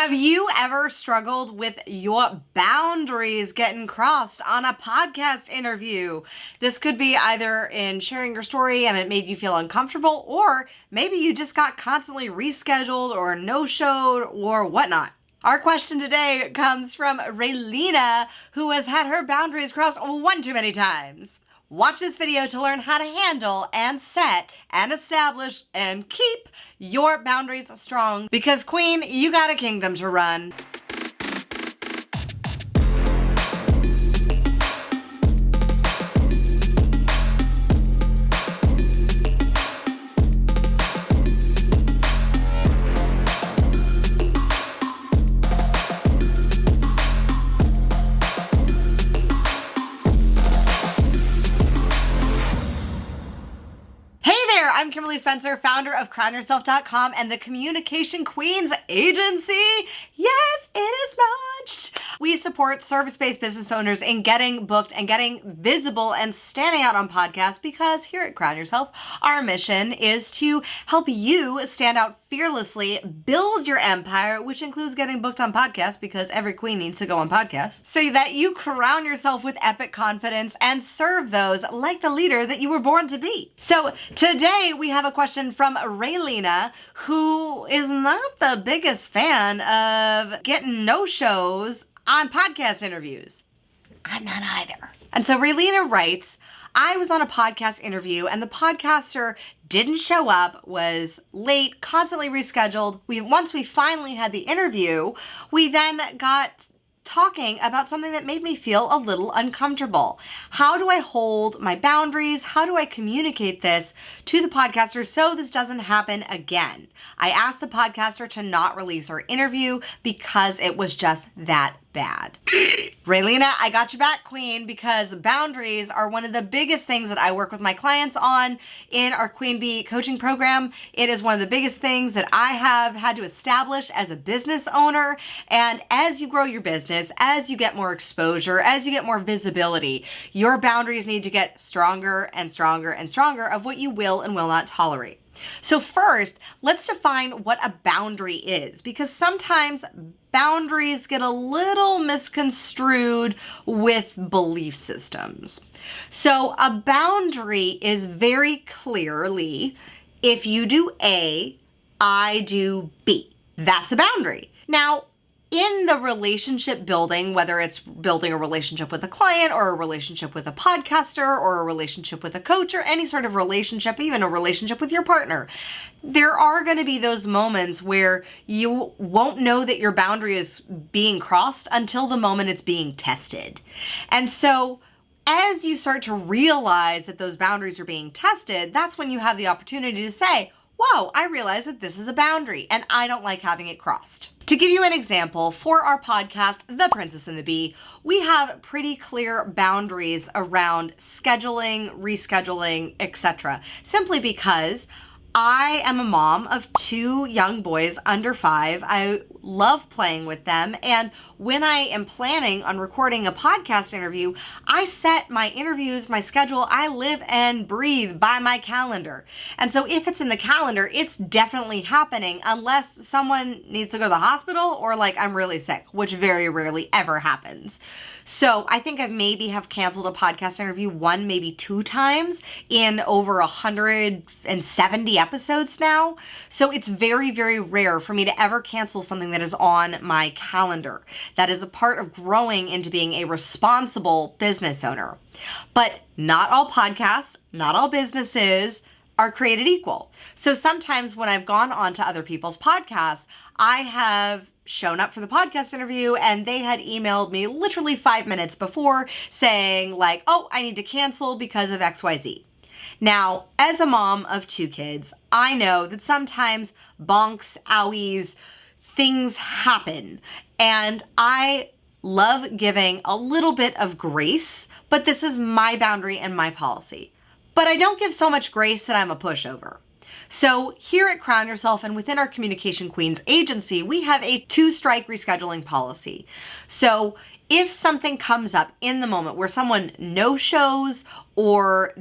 Have you ever struggled with your boundaries getting crossed on a podcast interview? This could be either in sharing your story and it made you feel uncomfortable, or maybe you just got constantly rescheduled or no-showed or whatnot. Our question today comes from Raylina, who has had her boundaries crossed one too many times. Watch this video to learn how to handle and set and establish and keep your boundaries strong. Because Queen, you got a kingdom to run. I'm Kimberly Spencer, founder of CrownYourself.com and the Communication Queens Agency. Yes, it is launched. We support service-based business owners in getting booked and getting visible and standing out on podcasts because here at Crown Yourself, our mission is to help you stand out fearlessly, build your empire, which includes getting booked on podcasts because every queen needs to go on podcasts, so that you crown yourself with epic confidence and serve those like the leader that you were born to be. So today we have a question from Raylina, who is not the biggest fan of getting no-shows on podcast interviews. I'm not either. And so Raylina writes, I was on a podcast interview and the podcaster didn't show up, was late, constantly rescheduled. Once we finally had the interview, we then got talking about something that made me feel a little uncomfortable. How do I hold my boundaries? How do I communicate this to the podcaster so this doesn't happen again? I asked the podcaster to not release our interview because it was just that bad. Raylina, I got you back, Queen, because boundaries are one of the biggest things that I work with my clients on in our Queen Bee coaching program. It is one of the biggest things that I have had to establish as a business owner. And as you grow your business, as you get more exposure, as you get more visibility, your boundaries need to get stronger and stronger and stronger of what you will and will not tolerate. So first, let's define what a boundary is, because sometimes boundaries get a little misconstrued with belief systems. So a boundary is very clearly, if you do A, I do B. That's a boundary. Now, in the relationship building, whether it's building a relationship with a client or a relationship with a podcaster or a relationship with a coach or any sort of relationship, even a relationship with your partner, there are going to be those moments where you won't know that your boundary is being crossed until the moment it's being tested. And so as you start to realize that those boundaries are being tested, that's when you have the opportunity to say, whoa, I realize that this is a boundary and I don't like having it crossed. To give you an example, for our podcast, The Princess and the Bee, we have pretty clear boundaries around scheduling, rescheduling, etc. Simply because I am a mom of 2 young boys under 5. I love playing with them. And when I am planning on recording a podcast interview, I set my interviews, my schedule. I live and breathe by my calendar. And so if it's in the calendar, it's definitely happening unless someone needs to go to the hospital or like I'm really sick, which very rarely ever happens. So I think I've maybe have canceled a podcast interview 1, maybe 2 times in over 170 episodes now. So it's very, very rare for me to ever cancel something that is on my calendar. That is a part of growing into being a responsible business owner. But not all podcasts, not all businesses are created equal. So sometimes when I've gone on to other people's podcasts, I have shown up for the podcast interview and they had emailed me literally 5 minutes before saying like, oh, I need to cancel because of XYZ. Now, as a mom of 2 kids, I know that sometimes bonks, owies, things happen. And I love giving a little bit of grace, but this is my boundary and my policy. But I don't give so much grace that I'm a pushover. So here at Crown Yourself and within our Communication Queens agency, we have a 2-strike rescheduling policy. So If something comes up in the moment where someone no-shows, or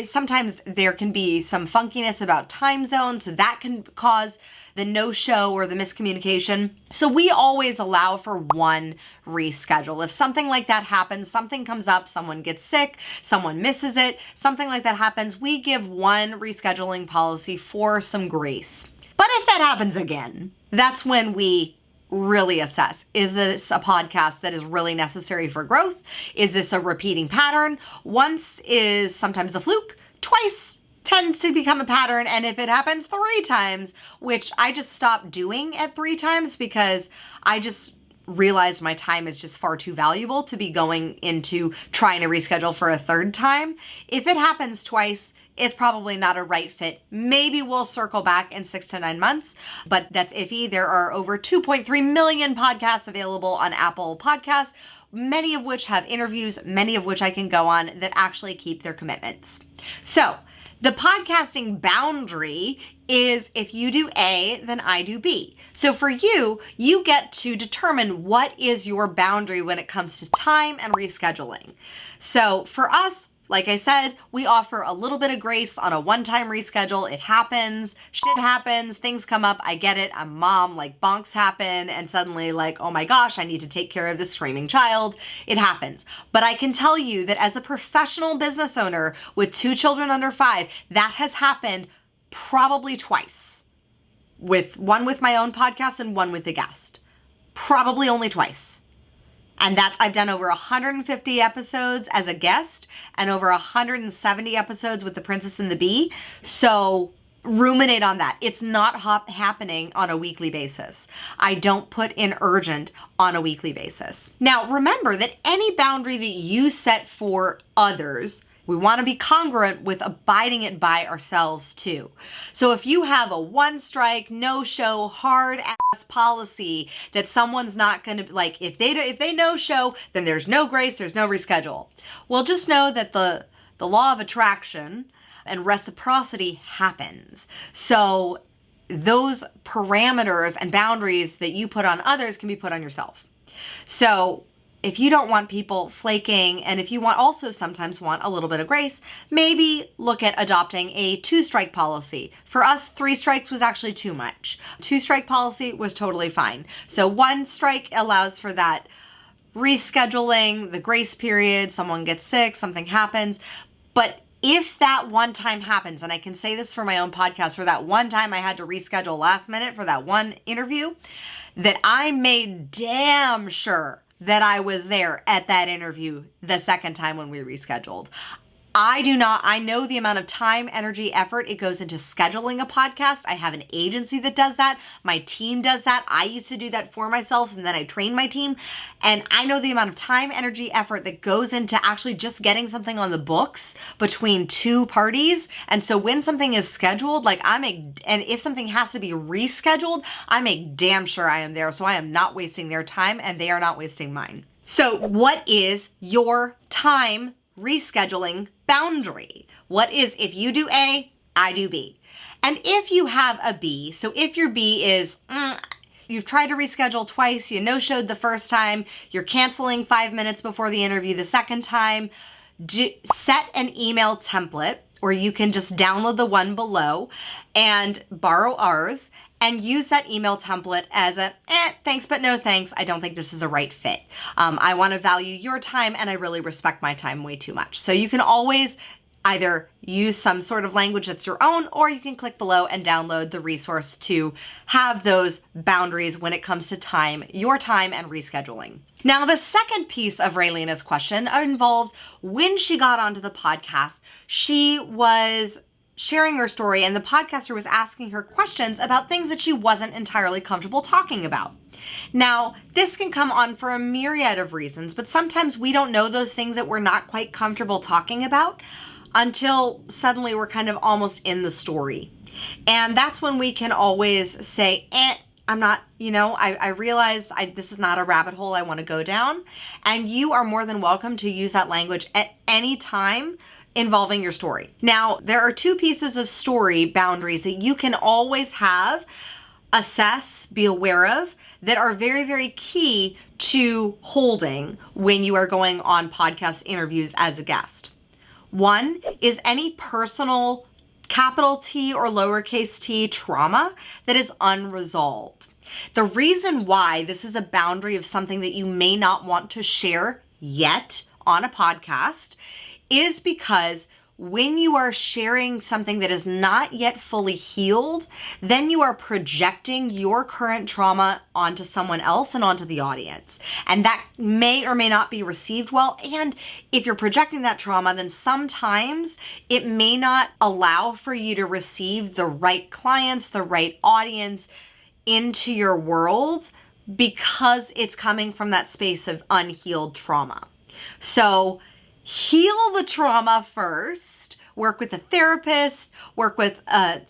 sometimes there can be some funkiness about time zones, so that can cause the no-show or the miscommunication. So we always allow for one reschedule. If something like that happens, something comes up, someone gets sick, someone misses it, something like that happens, we give one rescheduling policy for some grace. But if that happens again, that's when we really assess. Is this a podcast that is really necessary for growth? Is this a repeating pattern? Once is sometimes a fluke, twice tends to become a pattern. And if it happens 3 times, which I just stopped doing at 3 times because I just realized my time is just far too valuable to be going into trying to reschedule for a 3rd time. If it happens twice, it's probably not a right fit. Maybe we'll circle back in 6 to 9 months, but that's iffy. There are over 2.3 million podcasts available on Apple Podcasts, many of which have interviews, many of which I can go on that actually keep their commitments. So the podcasting boundary is if you do A, then I do B. So for you, you get to determine what is your boundary when it comes to time and rescheduling. So for us, like I said, we offer a little bit of grace on a one-time reschedule. It happens, shit happens, things come up, I get it, I'm mom, like bonks happen, and suddenly like, oh my gosh, I need to take care of this screaming child. It happens. But I can tell you that as a professional business owner with 2 children under 5, that has happened probably twice. One with my own podcast and one with a guest. Probably only twice. And I've done over 150 episodes as a guest and over 170 episodes with The Princess and the Bee. So ruminate on that. It's not happening on a weekly basis. I don't put in urgent on a weekly basis. Now, remember that any boundary that you set for others, we want to be congruent with abiding it by ourselves too. So if you have a 1 strike, no show, hard ass policy that someone's not going to like, if they no show, then there's no grace, there's no reschedule. Well, just know that the law of attraction and reciprocity happens. So those parameters and boundaries that you put on others can be put on yourself. So if you don't want people flaking, and if you sometimes want a little bit of grace, maybe look at adopting a 2-strike policy. For us, 3 strikes was actually too much. 2-strike policy was totally fine. So 1 strike allows for that rescheduling, the grace period, someone gets sick, something happens. But if that one time happens, and I can say this for my own podcast, for that one time I had to reschedule last minute for that one interview, that I made damn sure that I was there at that interview the second time when we rescheduled. I know the amount of time, energy, effort it goes into scheduling a podcast. I have an agency that does that. My team does that. I used to do that for myself, and then I trained my team. And I know the amount of time, energy, effort that goes into actually just getting something on the books between 2 parties. And so when something is scheduled, and if something has to be rescheduled, I make damn sure I am there. So I am not wasting their time and they are not wasting mine. So what is your time rescheduling boundary? What is, if you do A, I do B. And if you have a B, so if your B is, you've tried to reschedule twice, you no-showed the first time, you're canceling 5 minutes before the interview the second time, set an email template, or you can just download the one below and borrow ours and use that email template as a, thanks but no thanks. I don't think this is a right fit. I want to value your time and I really respect my time way too much. So you can always either use some sort of language that's your own, or you can click below and download the resource to have those boundaries when it comes to time, your time and rescheduling. Now, the second piece of Raylina's question involved when she got onto the podcast, she was sharing her story and the podcaster was asking her questions about things that she wasn't entirely comfortable talking about. Now, this can come on for a myriad of reasons, but sometimes we don't know those things that we're not quite comfortable talking about until suddenly we're kind of almost in the story. And that's when we can always say, I'm not, I realize this is not a rabbit hole I want to go down. And you are more than welcome to use that language at any time involving your story. Now, there are 2 pieces of story boundaries that you can always have assess, be aware of, that are very, very key to holding when you are going on podcast interviews as a guest. One is any personal capital T or lowercase t trauma that is unresolved. The reason why this is a boundary of something that you may not want to share yet on a podcast is because when you are sharing something that is not yet fully healed, then you are projecting your current trauma onto someone else and onto the audience. And that may or may not be received well. And if you're projecting that trauma, then sometimes it may not allow for you to receive the right clients, the right audience into your world because it's coming from that space of unhealed trauma. So heal the trauma first, work with a therapist,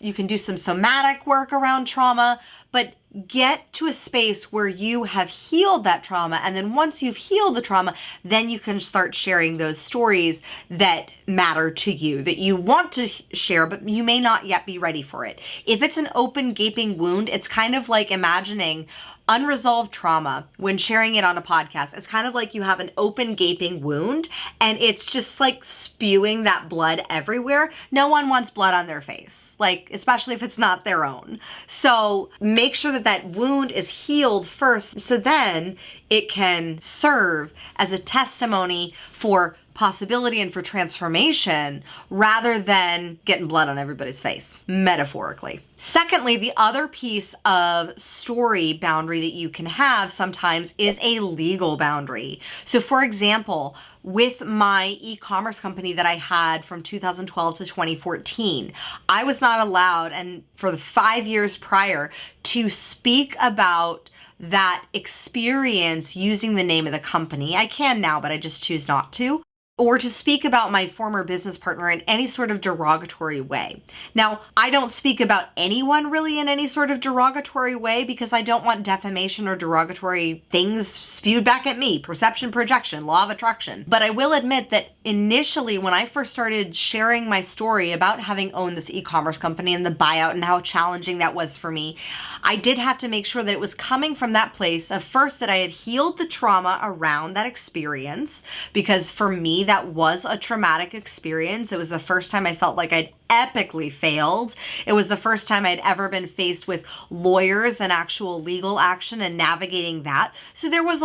you can do some somatic work around trauma, but get to a space where you have healed that trauma. And then once you've healed the trauma, then you can start sharing those stories that matter to you, that you want to share, but you may not yet be ready for it. If it's an open, gaping wound, it's kind of like imagining unresolved trauma when sharing it on a podcast. It's kind of like you have an open, gaping wound and it's just like spewing that blood everywhere. No one wants blood on their face, like, especially if it's not their own. So make sure that that wound is healed first, so then it can serve as a testimony for possibility and for transformation rather than getting blood on everybody's face, metaphorically. Secondly, the other piece of story boundary that you can have sometimes is a legal boundary. So for example, with my e-commerce company that I had from 2012 to 2014, I was not allowed, and for the 5 years prior, to speak about that experience using the name of the company. I can now, but I just choose not to. Or to speak about my former business partner in any sort of derogatory way. Now, I don't speak about anyone really in any sort of derogatory way because I don't want defamation or derogatory things spewed back at me, perception, projection, law of attraction. But I will admit that initially when I first started sharing my story about having owned this e-commerce company and the buyout and how challenging that was for me, I did have to make sure that it was coming from that place of first that I had healed the trauma around that experience, because for me, that was a traumatic experience. It was the first time I felt like I'd epically failed. It was the first time I'd ever been faced with lawyers and actual legal action and navigating that. So there was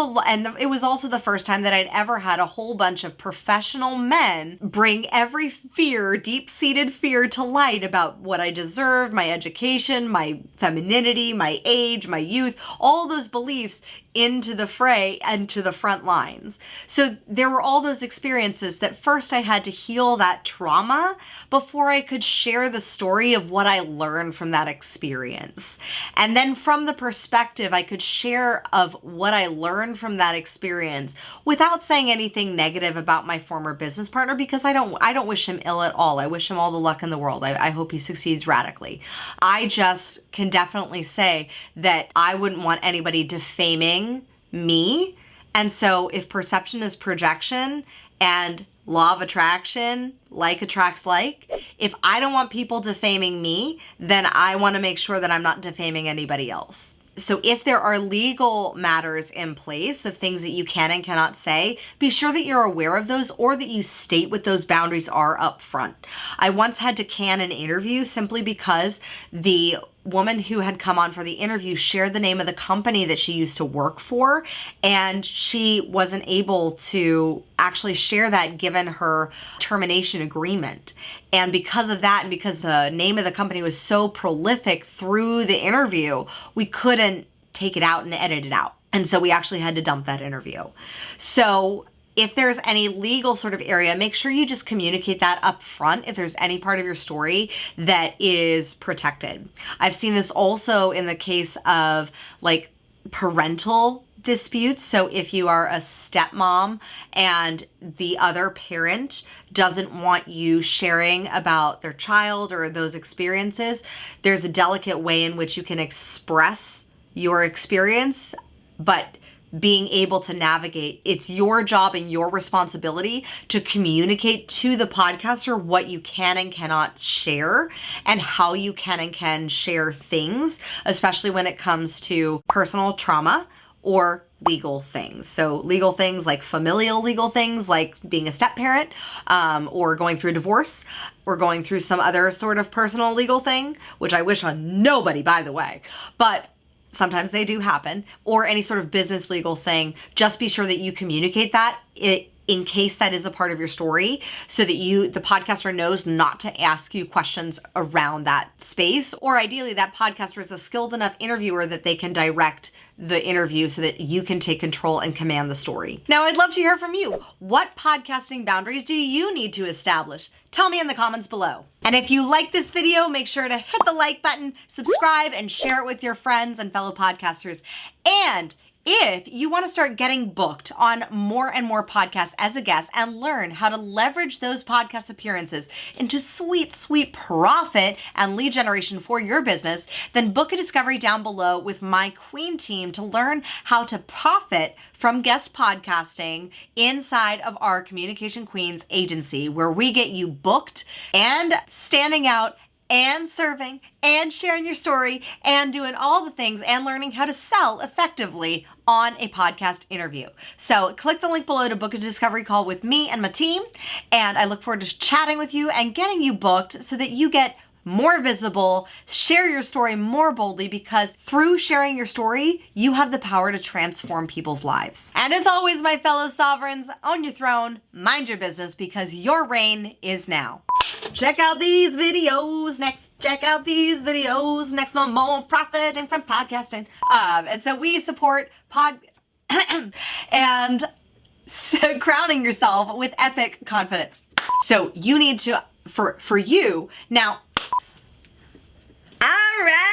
it was also the first time that I'd ever had a whole bunch of professional men bring every fear, deep-seated fear, to light about what I deserved, my education, my femininity, my age, my youth, all those beliefs into the fray and to the front lines. So there were all those experiences that first I had to heal that trauma before I could share the story of what I learned from that experience. And then from the perspective I could share of what I learned from that experience without saying anything negative about my former business partner, because I don't wish him ill at all. I wish him all the luck in the world. I hope he succeeds radically. I just can definitely say that I wouldn't want anybody defaming me. And so if perception is projection and law of attraction, like attracts like, if I don't want people defaming me, then I want to make sure that I'm not defaming anybody else. So if there are legal matters in place of things that you can and cannot say, be sure that you're aware of those or that you state what those boundaries are up front. I once had to can an interview simply because the woman who had come on for the interview shared the name of the company that she used to work for, and she wasn't able to actually share that given her termination agreement. And because of that, and because the name of the company was so prolific through the interview, we couldn't take it out and edit it out. And so we actually had to dump that interview. So if there's any legal sort of area, make sure you just communicate that up front if there's any part of your story that is protected. I've seen this also in the case of like parental disputes. So if you are a stepmom and the other parent doesn't want you sharing about their child or those experiences, there's a delicate way in which you can express your experience, but being able to navigate. It's your job and your responsibility to communicate to the podcaster what you can and cannot share and how you can and can share things, especially when it comes to personal trauma or legal things. So legal things like familial legal things like being a step parent, or going through a divorce, or going through some other sort of personal legal thing, which I wish on nobody, by the way, but sometimes they do happen, or any sort of business legal thing. Just be sure that you communicate that in case that is a part of your story, so that the podcaster knows not to ask you questions around that space, or ideally that podcaster is a skilled enough interviewer that they can direct the interview so that you can take control and command the story. Now, I'd love to hear from you. What podcasting boundaries do you need to establish? Tell me in the comments below. And if you like this video, make sure to hit the like button, subscribe, and share it with your friends and fellow podcasters. And if you want to start getting booked on more and more podcasts as a guest and learn how to leverage those podcast appearances into sweet, sweet profit and lead generation for your business, then book a discovery down below with my Queen team to learn how to profit from guest podcasting inside of our Communication Queens agency, where we get you booked and standing out and serving and sharing your story and doing all the things and learning how to sell effectively on a podcast interview. So click the link below to book a discovery call with me and my team. And I look forward to chatting with you and getting you booked so that you get more visible, share your story more boldly, because through sharing your story, you have the power to transform people's lives. And as always, my fellow sovereigns, own your throne, mind your business, because your reign is now. Check out these videos next. Check out these videos next for more profiting from podcasting. And so we support and crowning yourself with epic confidence. So you need to, for you now. All right.